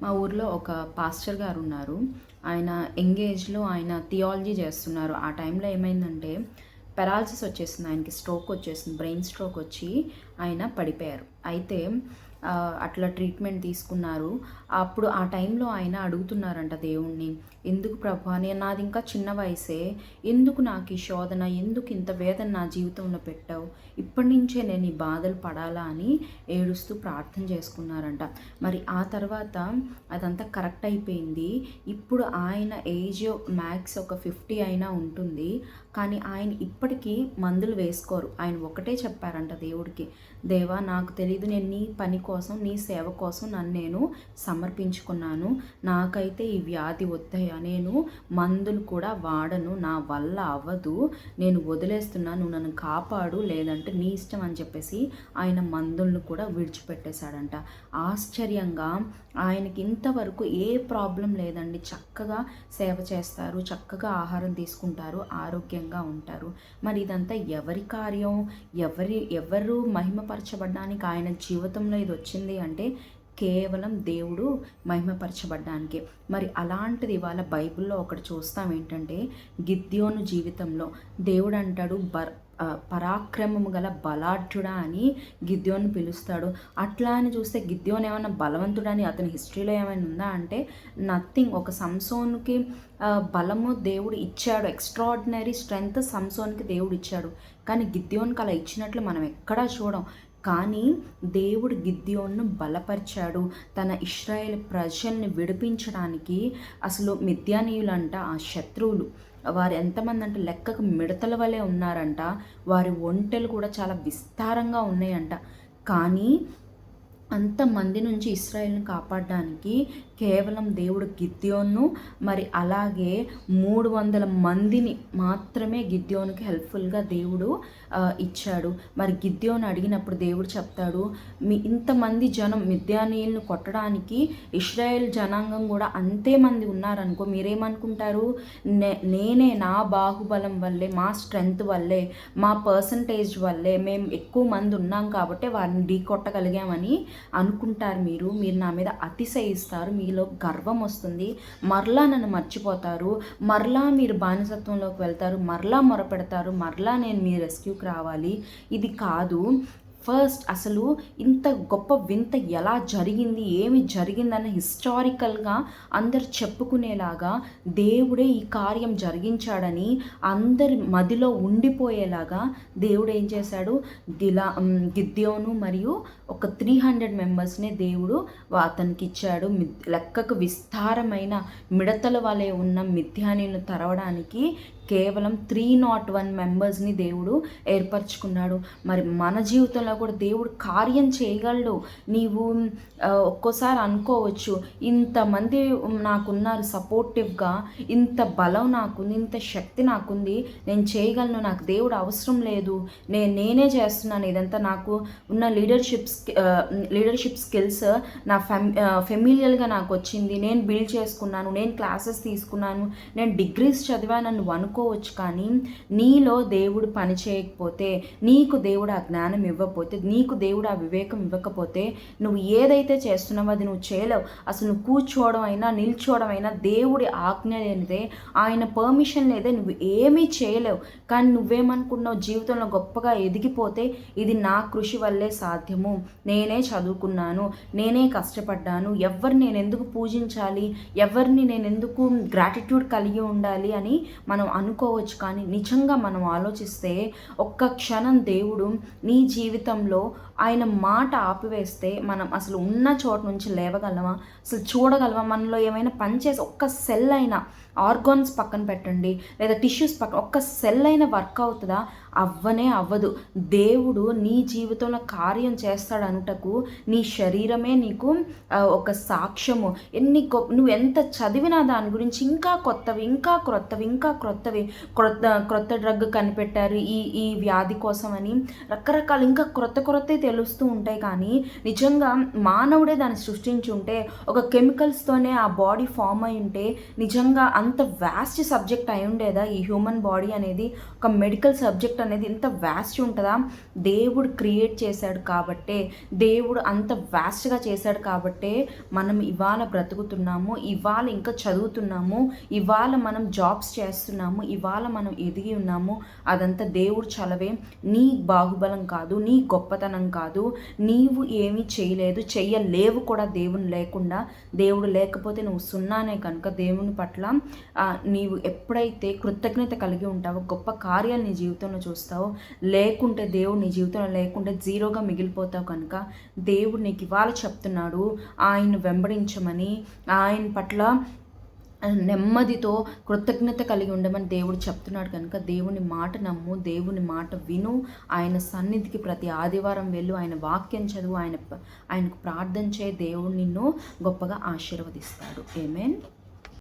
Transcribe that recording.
మా ఊర్లో ఒక పాస్టర్ గారు ఉన్నారు. ఆయన యంగ్ ఏజ్‌లో ఆయన థియాలజీ చేస్తున్నారు. ఆ టైంలో ఏమైందంటే పారాలిసిస్ వచ్చేసింది. ఆయనకి స్ట్రోక్ వచ్చేసింది. బ్రెయిన్ స్ట్రోక్ వచ్చి ఆయన పడిపోయారు. అయితే అట్లా ట్రీట్మెంట్ తీసుకున్నారు. అప్పుడు ఆ టైంలో ఆయన అడుగుతున్నారంట దేవుణ్ణి, ఎందుకు ప్రభా, నాది ఇంకా చిన్న వయసే, ఎందుకు నాకు ఈ శోధన, ఎందుకు ఇంత వేదన నా జీవితంలో పెట్టావు, ఇప్పటి నుంచే నేను ఈ బాధలు పడాలా అని ఏడుస్తూ ప్రార్థన చేసుకున్నారంట. మరి ఆ తర్వాత అదంతా కరెక్ట్ అయిపోయింది. ఇప్పుడు ఆయన ఏజ్ మ్యాక్స్ ఒక 50 అయినా ఉంటుంది. కానీ ఆయన ఇప్పటికీ మందులు వేసుకోరు. ఆయన ఒకటే చెప్పారంట దేవుడికి, దేవా నాకు తెలీదు, నేను నీ పని కోసం నీ సేవ కోసం నన్ను నేను సమర్పించుకున్నాను. నాకైతే ఈ వ్యాధి వద్దయ్యా, నేను మందులు కూడా వాడను, నా వల్ల అవ్వదు, నేను వదిలేస్తున్నాను, నువ్వు నన్ను కాపాడు, లేదంటే నీ ఇష్టం అని చెప్పేసి ఆయన మందులను కూడా విడిచిపెట్టేశాడంట. ఆశ్చర్యంగా ఆయనకి ఇంతవరకు ఏ ప్రాబ్లం లేదండి. చక్కగా సేవ చేస్తారు, చక్కగా ఆహారం తీసుకుంటారు, ఆరోగ్యంగా ఉంటారు. మరి ఇదంతా ఎవరి కార్యం, ఎవరు మహిమపరచబడ్డానికి ఆయన జీవితంలో ఇది వచ్చింది అంటే కేవలం దేవుడు మహిమపరచబడ్డానికి. మరి అలాంటిది ఇవాళ బైబిల్లో ఒకటి చూస్తాం ఏంటంటే, గిద్యోను జీవితంలో దేవుడు అంటాడు, పరాక్రమము గల బలాఢ్యుడా అని గిద్యోను పిలుస్తాడు. అట్లా అని చూస్తే గిద్యోను ఏమైనా బలవంతుడని అతని హిస్టరీలో ఏమైనా ఉందా అంటే నథింగ్. ఒక సంసోన్కి బలము దేవుడు ఇచ్చాడు, ఎక్స్ట్రాడినరీ స్ట్రెంగ్త్ సంసోన్కి దేవుడు ఇచ్చాడు. కానీ గిద్యోన్కి అలా ఇచ్చినట్లు మనం ఎక్కడా చూడం. కానీ దేవుడు గిద్యోన్ను బలపరిచాడు. తన ఇశ్రాయేల్ ప్రజల్ని విడిపించడానికి. అసలు మిద్యానీయులంట ఆ శత్రువులు, వారు ఎంతమంది అంటే లెక్కకు మిడతల వలె ఉన్నారంట. వారి ఒంటెలు కూడా చాలా విస్తారంగా ఉన్నాయంట. కానీ అంతమంది నుంచి ఇశ్రాయేల్ని కాపాడడానికి కేవలం దేవుడు గిద్యోన్ను, మరి అలాగే 300 మందిని మాత్రమే గిద్యోనుకి హెల్ప్ఫుల్గా దేవుడు ఇచ్చాడు. మరి గిద్యోను అడిగినప్పుడు దేవుడు చెప్తాడు, మీ ఇంతమంది జనం మిద్యానీయులను కొట్టడానికి ఇశ్రాయేల్ జనాంగం కూడా అంతే మంది ఉన్నారనుకో, మీరేమనుకుంటారు, నేనే నా బాహుబలం వల్లే, మా స్ట్రెంగ్త్ వల్లే, మా పర్సంటేజ్ వల్లే మేము ఎక్కువ మంది ఉన్నాం కాబట్టి వారిని ఢీ కొట్టగలిగామని అనుకుంటారు. మీరు నా మీద అతిశయిస్తారు, మీలో గర్వం వస్తుంది, మరలా నన్ను మర్చిపోతారు, మరలా మీరు బానిసత్వంలోకి వెళ్తారు, మరలా మొరపెడతారు, మరలా నేను మీ రెస్క్యూకి రావాలి. ఇది కాదు. ఫస్ట్ అసలు ఇంత గొప్ప వింత ఎలా జరిగింది, ఏమి జరిగిందన్న హిస్టారికల్గా అందరు చెప్పుకునేలాగా దేవుడే ఈ కార్యం జరిగించాడని అందరి మదిలో ఉండిపోయేలాగా దేవుడు ఏం చేశాడు, గిద్యోను మరియు ఒక 300 మెంబర్స్నే దేవుడు అతనికి ఇచ్చాడు. లెక్కకు విస్తారమైన మిడతల వలె ఉన్న మిథ్యానీయులను తరవడానికి కేవలం 301 మెంబర్స్ని దేవుడు ఏర్పరచుకున్నాడు. మరి మన జీవితంలో కూడా దేవుడు కార్యం చేయగలడు. నీవు ఒక్కోసారి అనుకోవచ్చు, ఇంతమంది నాకున్నారు సపోర్టివ్గా, ఇంత బలం నాకుంది, ఇంత శక్తి నాకుంది, నేను చేయగలను, నాకు దేవుడు అవసరం లేదు, నేనే చేస్తున్నాను ఇదంతా, నాకు ఉన్న లీడర్షిప్ స్కిల్స్ నా ఫెమిలియల్గా నాకు వచ్చింది, నేను బిల్డ్ చేసుకున్నాను, నేను క్లాసెస్ తీసుకున్నాను, నేను డిగ్రీస్ చదివాను నువ్వు అనుకోవచ్చు. కానీ నీలో దేవుడు పని చేయకపోతే, నీకు దేవుడు ఆ జ్ఞానం ఇవ్వకపోతే, నీకు దేవుడు ఆ వివేకం ఇవ్వకపోతే, నువ్వు ఏదైతే చేస్తున్నావో అది నువ్వు చేయలేవు. అసలు నువ్వు కూర్చోవడం అయినా నిల్చోవడం అయినా దేవుడి ఆజ్ఞ లేనిదే, ఆయన పర్మిషన్ లేదే నువ్వు ఏమీ చేయలేవు. కానీ నువ్వేమనుకున్నావు, జీవితంలో గొప్పగా ఎదిగిపోతే ఇది నా కృషి వల్లే సాధ్యము, నేనే చదువుకున్నాను, నేనే కష్టపడ్డాను, ఎవరిని నేను ఎందుకు పూజించాలి, ఎవరిని నేను ఎందుకు గ్రాటిట్యూడ్ కలిగి ఉండాలి అని మనం అనుకోవచ్చు. కానీ నిజంగా మనం ఆలోచిస్తే ఒక్క క్షణం దేవుడు నీ జీవితంలో ఆయన మాట ఆపివేస్తే మనం అసలు ఉన్న చోట నుంచి లేవగలమా, అసలు చూడగలమా, మనలో ఏమైనా పనిచేసి ఒక్క సెల్ అయినా, ఆర్గాన్స్ పక్కన పెట్టండి లేదా టిష్యూస్ పక్కన, ఒక్క సెల్ అయినా వర్క్ అవుతుందా? అవ్వనే అవ్వదు. దేవుడు నీ జీవితంలో కార్యం చేస్తాడు అనుటకు నీ శరీరమే నీకు ఒక సాక్ష్యము. నువ్వు ఎంత చదివినా దాని గురించి ఇంకా కొత్తవి, ఇంకా క్రొత్తవి, ఇంకా క్రొత్తవి, క్రొత్త డ్రగ్ కనిపెట్టారు ఈ వ్యాధి కోసం అని, రకరకాల ఇంకా క్రొత్తవి తెలుస్తూ ఉంటాయి. కానీ నిజంగా మానవుడే దాన్ని సృష్టించి ఉంటే, ఒక కెమికల్స్తోనే ఆ బాడీ ఫామ్ అయి ఉంటే, నిజంగా అంత వ్యాస్ట్ సబ్జెక్ట్ అయి ఉండేదా ఈ హ్యూమన్ బాడీ అనేది? ఒక మెడికల్ సబ్జెక్ట్ అనేది ఇంత వ్యాస్ట్ ఉంటుందా? దేవుడు క్రియేట్ చేశాడు కాబట్టే, దేవుడు అంత వ్యాస్ట్గా చేశాడు కాబట్టే మనం ఇవాళ బ్రతుకుతున్నాము, ఇవాళ ఇంకా చదువుతున్నాము, ఇవాళ మనం జాబ్స్ చేస్తున్నాము, ఇవాళ మనం ఎదిగి ఉన్నాము. అదంతా దేవుడు చలవే. నీ బాహుబలం కాదు, నీ గొప్పతనం కాదు, నీవు ఏమీ చేయలేదు, చెయ్యలేవు కూడా దేవుని లేకుండా. దేవుడు లేకపోతే నువ్వు సున్నానే కనుక దేవుని పట్ల నీవు ఎప్పుడైతే కృతజ్ఞత కలిగి ఉంటావో గొప్ప కార్యాలు నీ జీవితంలో చూస్తావో, లేకుంటే దేవుడు నీ జీవితంలో లేకుంటే జీరోగా మిగిలిపోతావు. కనుక దేవుడు నీకు ఇవాళ చెప్తున్నాడు ఆయన వెంబడించమని, ఆయన పట్ల నెమ్మదితో కృతజ్ఞత కలిగి ఉండమని దేవుడు చెప్తున్నాడు. కనుక దేవుని మాట నమ్ము, దేవుని మాట విను, ఆయన సన్నిధికి ప్రతి ఆదివారం వెళ్ళు, ఆయన వాక్యం చదువు, ఆయనకు ప్రార్థన చేయి. దేవుడు నిన్ను గొప్పగా ఆశీర్వదిస్తాడు. ఆమేన్.